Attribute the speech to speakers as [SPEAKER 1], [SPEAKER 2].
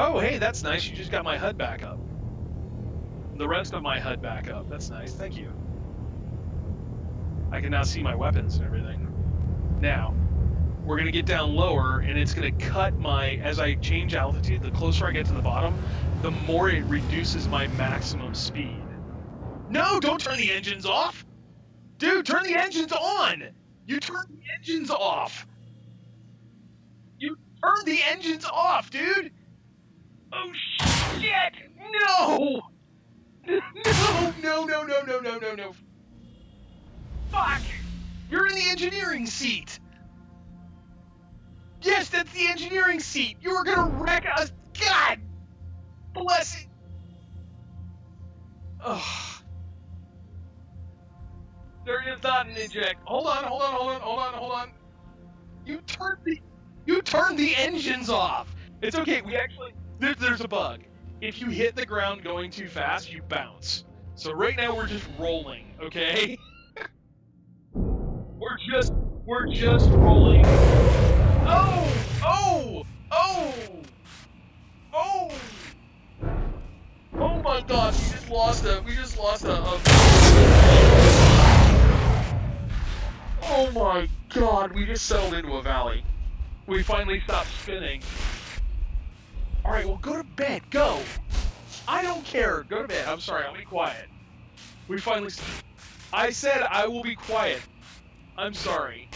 [SPEAKER 1] Oh, hey, that's nice. You just got my HUD back up. The rest of my HUD back up. That's nice. Thank you. I can now see my weapons and everything. Now, we're going to get down lower, and it's going to cut my... As I change altitude, the closer I get to the bottom, the more it reduces my maximum speed. No, don't turn the engines off! Dude, turn the engines on! You turned the engines off! You turned the engines off, dude! Oh, shit! No! No. Fuck! You're in the engineering seat! Yes, that's the engineering seat! You were gonna wreck us! God! Bless it! Ugh. There is not an eject. Hold on. You turned the engines off! It's okay, we actually... There's a bug. If you hit the ground going too fast, you bounce. So right now we're just rolling, okay? We're just rolling. Oh my god, we just lost a Oh my god, we just settled into a valley. We finally stopped spinning. Alright, well go to bed, go! I don't care, go to bed. I'm sorry, I'll be quiet. We finally... I said I will be quiet. I'm sorry.